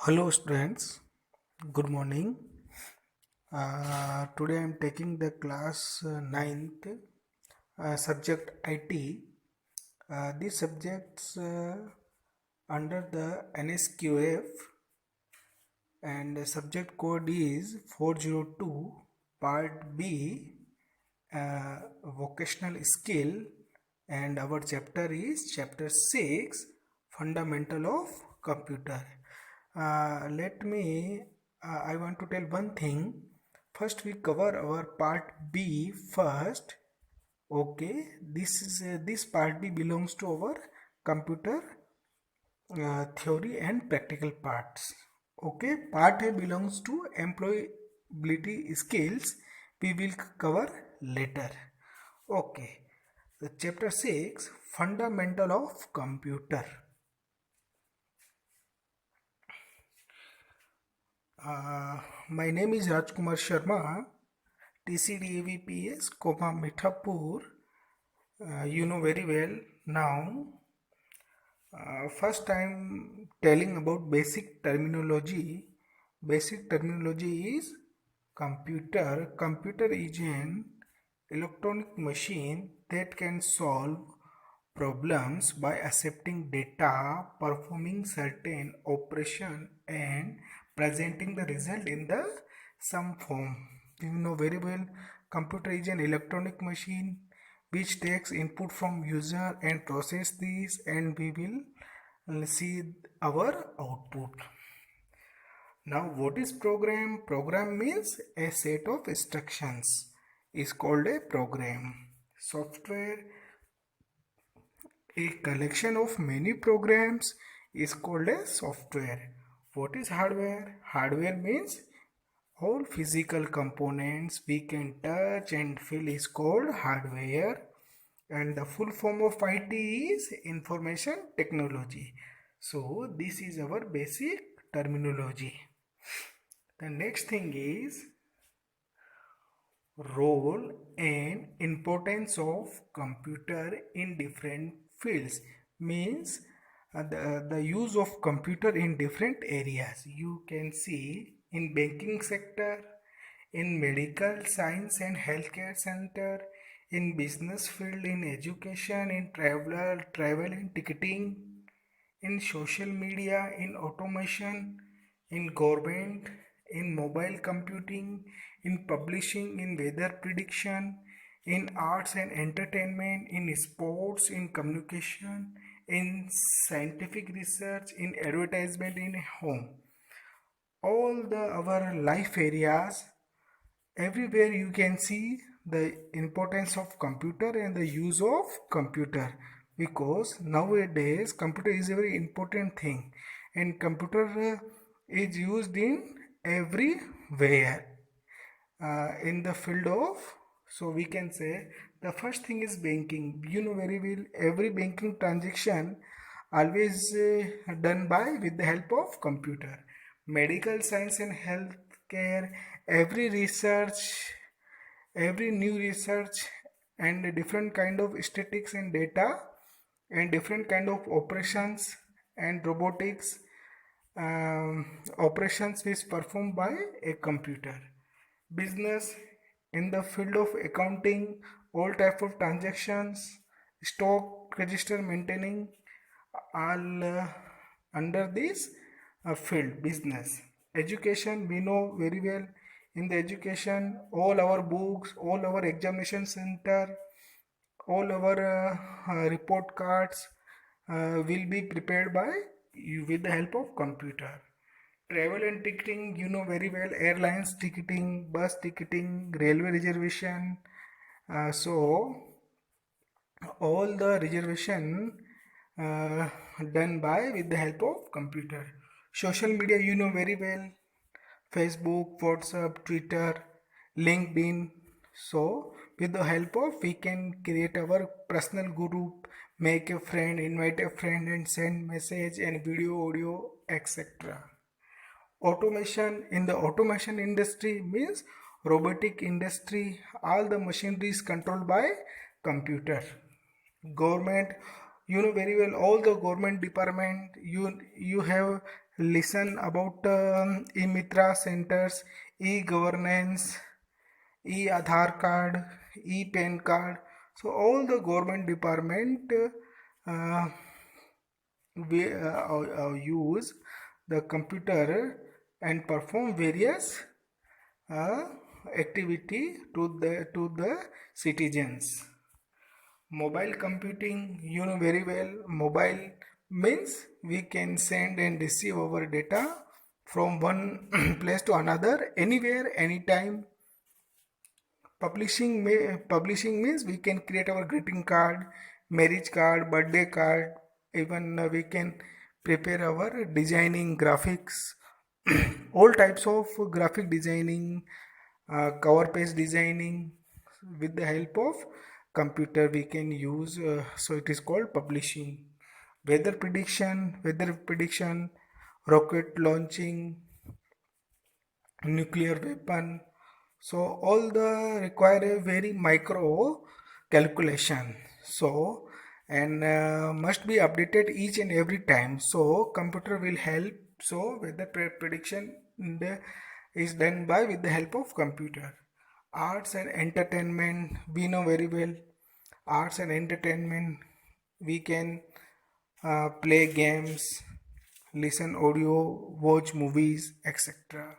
Hello students, good morning. Today I am taking the class 9th subject IT. These subjects under the NSQF and the subject code is 402 part B, vocational skill, and our chapter is chapter 6, fundamental of computer. I want to tell one thing. First we cover our part B first. Okay, this part B belongs to our computer theory and practical parts. Okay, part A belongs to employability skills. We will cover later. Okay, the chapter 6, fundamental of computer. My name is Rajkumar Sharma, TCDAVPS, Mithapur. You know very well now. First I'm telling about basic terminology. Basic terminology is computer. Computer is an electronic machine that can solve problems by accepting data, performing certain operation and presenting the result in the some form. You know very well, computer is an electronic machine which takes input from user and process these, and we will see our output. Now what is program? Program means a set of instructions is called a program. Software, a collection of many programs, is called a software. What is hardware? Hardware means all physical components we can touch and feel is called hardware, and the full form of IT is information technology. So this is our basic terminology. The next thing is role and importance of computer in different fields. Means the use of computer in different areas. You can see in banking sector, in medical science and healthcare center, in business field, in education, in travel and ticketing, in social media, in automation, in government, in mobile computing, in publishing, in weather prediction, in arts and entertainment, in sports, in communication, in scientific research, in advertisement, in home. All the our life areas, everywhere you can see the importance of computer and the use of computer, because nowadays computer is a very important thing, and computer is used in everywhere in the field of. So we can say the first thing is banking. You know very well, every banking transaction always done by with the help of computer. Medical science and healthcare, every research, every new research, and different kind of statistics and data, and different kind of operations and robotics operations is performed by a computer. Business, in the field of accounting, all type of transactions, stock register maintaining, all under this field. Business. Education, we know very well, in the education all our books, all our examination center, all our report cards will be prepared by you with the help of computer. Travel and ticketing, you know very well, airlines ticketing, bus ticketing, railway reservation. So all the reservation done by with the help of computer. Social media, you know very well, Facebook, WhatsApp, Twitter, LinkedIn. So with the help of, we can create our personal group, make a friend, invite a friend, and send message and video, audio, etc. Automation, in the automation industry means robotic industry, all the machinery is controlled by computer. Government, you know very well all the government department. You have listened about e-mitra centers, e-governance, e-Aadhaar card, e-PAN card. So all the government department uh, use the computer and perform various uh, activity to the citizens. Mobile computing, you know very well. Mobile means we can send and receive our data from one place to another, anywhere, anytime. Publishing means we can create our greeting card, marriage card, birthday card. Even we can prepare our designing graphics, all types of graphic designing, cover page designing. With the help of computer we can use. So it is called publishing. Weather prediction, rocket launching, nuclear weapon. So all the require a very micro calculation. So and must be updated each and every time. So computer will help. So weather prediction is done by with the help of computer. Arts and entertainment, we know very well. Arts and entertainment, we can play games, listen audio, watch movies, etc.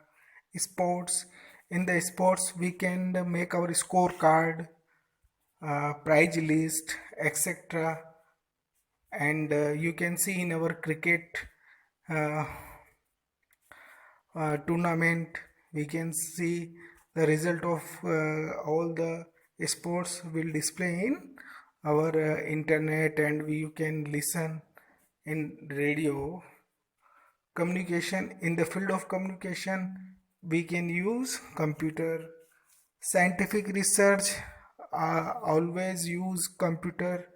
Sports, in the sports we can make our scorecard, prize list, etc. And you can see in our cricket uh, tournament, we can see the result of all the sports will display in our internet, and you can listen in radio. Communication, in the field of communication we can use computer. Scientific research, always use computer.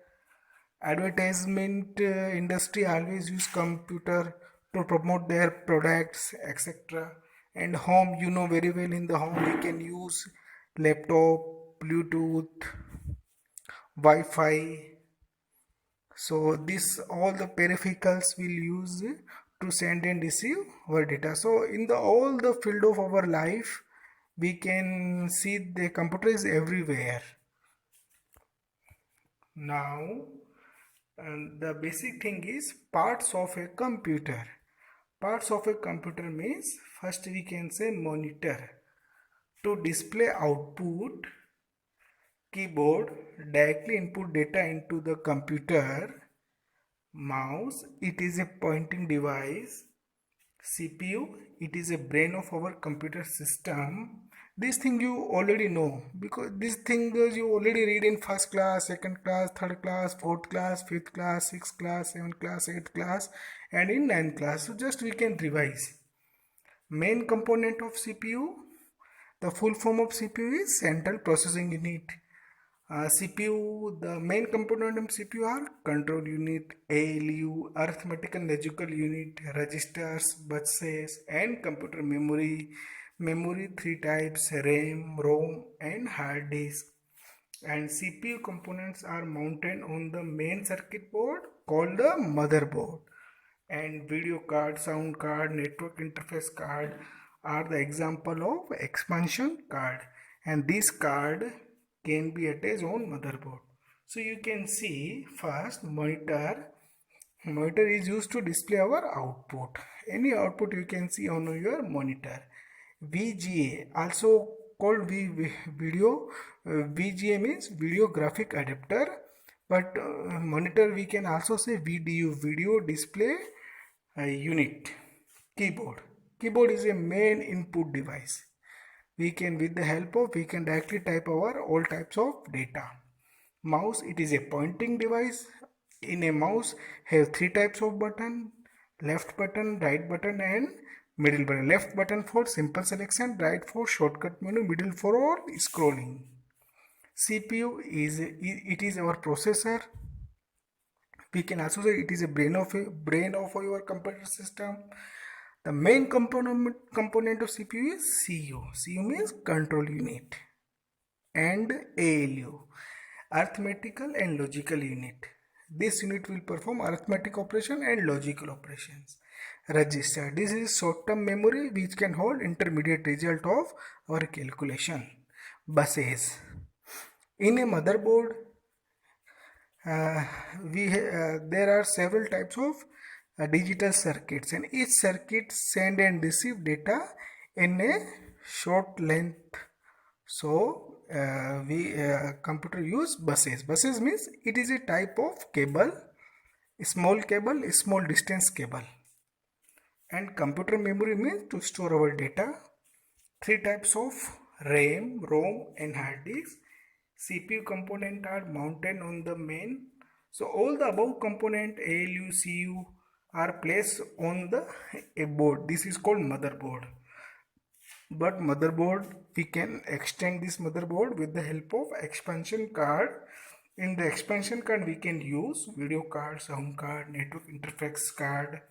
Advertisement industry always use computer to promote their products, etc. And home, you know very well, in the home we can use laptop, Bluetooth, Wi-Fi. So this all the peripherals will use to send and receive our data. So in the all the field of our life we can see the computer is everywhere. Now the basic thing is parts of a computer. Parts of a computer means, first we can say monitor to display output, keyboard directly input data into the computer, mouse, it is a pointing device, CPU, it is a brain of our computer system. This thing you already know, because this thing you already read in first class, second class, third class, fourth class, fifth class, sixth class, seventh class, eighth class, and in ninth class. So just we can revise. Main component of CPU, the full form of CPU is Central Processing Unit. CPU, the main component of CPU are control unit, ALU, arithmetic and logical unit, registers, buses, and computer memory. Memory three types: RAM, ROM, and hard disk. And CPU components are mounted on the main circuit board called the motherboard. And video card, sound card, network interface card are the example of expansion card. And this card can be attached on motherboard. So you can see first monitor. Monitor is used to display our output. Any output you can see on your monitor. VGA, also called video. VGA means video graphic adapter. But monitor we can also say VDU, video display unit. Keyboard is a main input device. We can, with the help of, we can directly type our all types of data. Mouse, it is a pointing device. In a mouse have three types of button: left button, right button, and middle button. Left button for simple selection, right for shortcut menu, middle for all scrolling. CPU is our processor. We can also say it is a brain of your computer system. The main component of CPU is CU. CU means control unit. And ALU, arithmetical and logical unit. This unit will perform arithmetic operation and logical operations. Register. This is short-term memory which can hold intermediate result of our calculation. Buses. In a motherboard, there are several types of digital circuits, and each circuit send and receive data in a short length. So we computer use buses. Buses means it is a type of cable, small cable, small distance cable. And computer memory means to store our data. Three types of RAM, ROM and hard disk. CPU component are mounted on the main. So all the above component ALU, CU are placed on the a board. This is called motherboard. But motherboard, we can extend this motherboard with the help of expansion card. In the expansion card we can use video card, sound card, network interface card,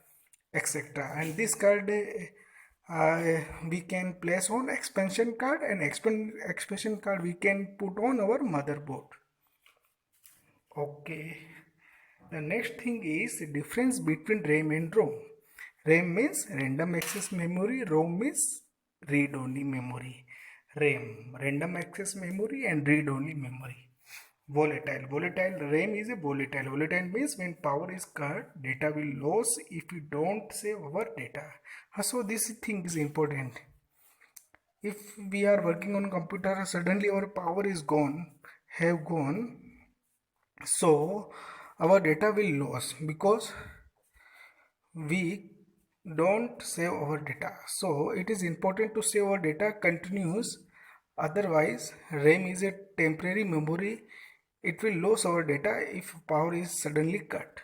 etc. And this card we can place on expansion card, and expansion card we can put on our motherboard. Okay, the next thing is the difference between RAM and ROM. RAM means random access memory, ROM means read-only memory. RAM, random access memory and read-only memory. Volatile. RAM is a volatile. Volatile means when power is cut, data will lose if we don't save our data. So this thing is important. If we are working on computer, suddenly our power is gone, so our data will lose because we don't save our data. So it is important to save our data continuous. Otherwise, RAM is a temporary memory. It will lose our data if power is suddenly cut.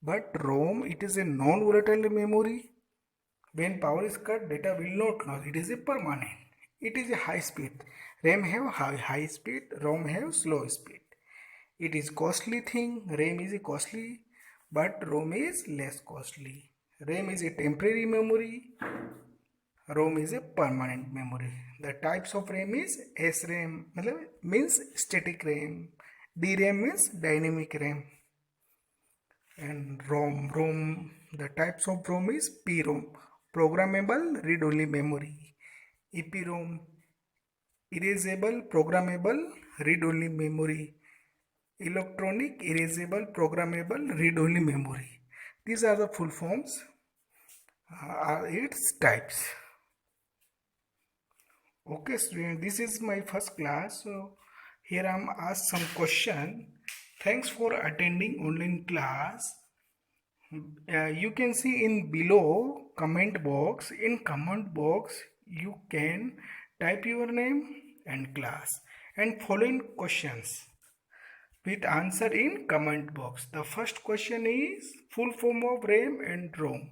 But ROM, it is a non-volatile memory. When power is cut, data will not lose. It is a permanent. It is a high speed. RAM have high speed, ROM have slow speed. It is costly thing. RAM is a costly, but ROM is less costly. RAM is a temporary memory. ROM is a permanent memory. The types of RAM is SRAM means static RAM. DRAM means dynamic RAM. And ROM, the types of ROM is PROM, programmable read-only memory. EPROM, erasable programmable read-only memory. Electronic erasable programmable read-only memory. These are the full forms, are its types. Okay student, this is my first class. So here I am asked some question. Thanks for attending online class. You can see in below comment box. In comment box you can type your name and class and following questions with answer in comment box. The first question is full form of RAM and ROM.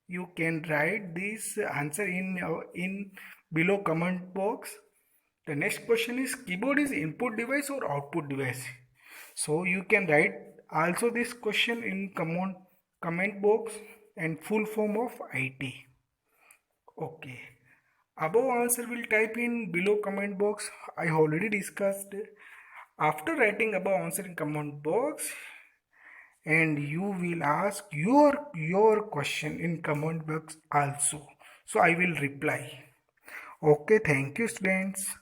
You can write this answer in below comment box. The next question is keyboard is input device or output device. So you can write also this question in comment box and full form of IT. Okay. Above answer will type in below comment box. I already discussed. After writing above answer in comment box, and you will ask your question in comment box also. So I will reply. Okay, thank you students.